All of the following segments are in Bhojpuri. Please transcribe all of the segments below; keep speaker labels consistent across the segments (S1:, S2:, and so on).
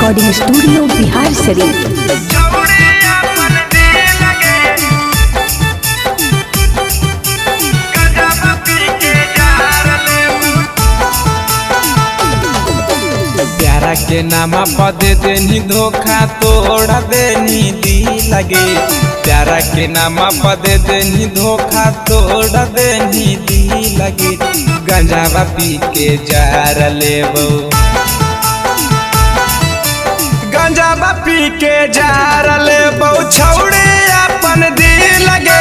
S1: Recording studio Bihar Sharif.
S2: प्यारा के नामा पद देनी धोखा तोड़ा देनी दी लगे। प्यारा के नामा पद देनी धोखा तोड़ा देनी दी लगे। गंजावा पी के जार लेबो, गंजावा पी के जार लेबो छौड़े अपन दी लगे।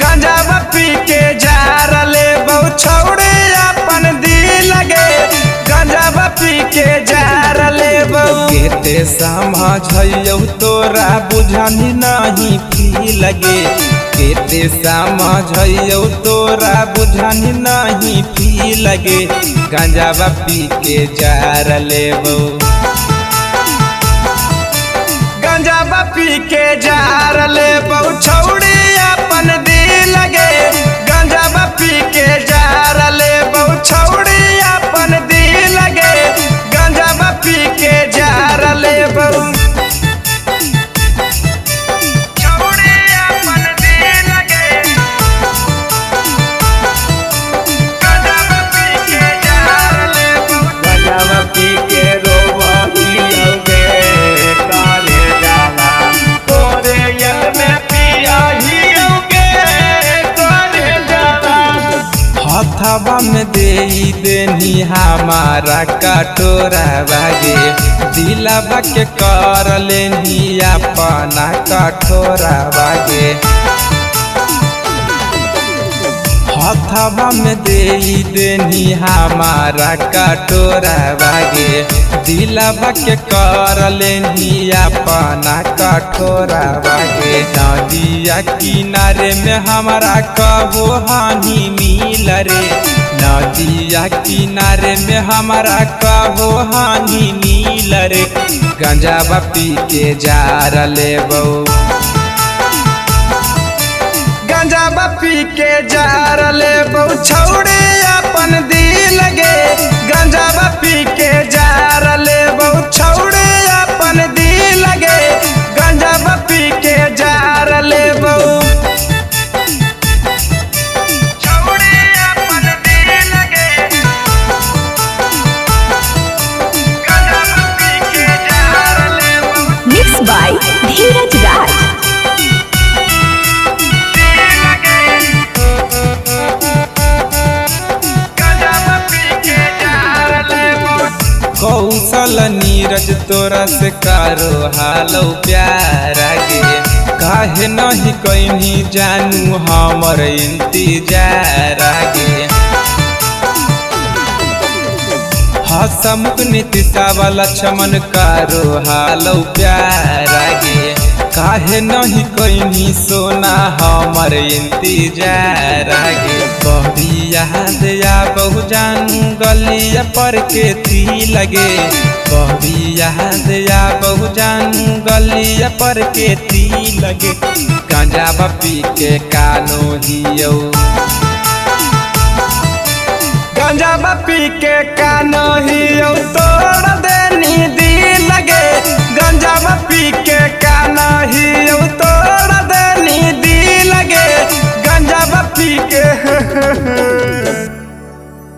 S2: गंजावा पी के जार लेबो छौड़े अपन दी लगे। गंजावा पी के जार लेबो केते समझइयो तोरा बुझनी नहीं पी लगे। केते समझइयो तोरा बुझनी नहीं पी लगे। गंजावा पी के जार लेबो, गंजावा पी के जार लेबो छौड़ी अपन दी लगे। गंजावा पी के जार लेबो छौड़ी अपन दी लगे। गंजावा पी के जार लेबो छौड़ी अपन दी लगे। गंजावा पी के जार लेबो, गंजावा पी के रोवा पियोगे काले जाना तोरे यल में पिया हियोगे काले जाना। हथवा में दे देनी हमारा कटोरा बागे। दिलवा के कर लेनी अपना कटोरा बागे। हथवा में दे देनी हमारा कटोरा बागे। दिलवा के कर लेनी अपना कटोरा बागे। नदिया किनारे में हमारा कबो हानि मिल रे। नदिया किनारे में हमारा कबो हानि मिल रे। गंजावा पी के जार लेबो, गंजावा पी के जार लेबो छौड़े अपन दी लगे। गंजावा पी के जार लेबो छौड़े अपन दी लगे। गंजावा पी के जार लेबो छौड़े अपन दी लगे। गंजावा पी के जार लेबो
S1: मिक्स बाय धीरज राज।
S2: कौशल नीरज तोरा से कारो हालो प्यार गे। काहे नहीं कहीं जानू हमर इंतजार गे। हसमुख नीतिशा वाला चमन कारो हालो प्यार गे। काहे नहीं कहीं सोना हमर इंतजार गे। बड़ी याद या बहु जानू गलिया पर के ती लगे। बड़ी याद या बहु जानू गलिया पर के ती लगे। गंजावा पी के कानो हियो, गंजावा पी के कानो हियो तोड़ देनी दी लगे। गंजावा पी के कानो हियो तोड़ देनी दी लगे। गंजावा पी के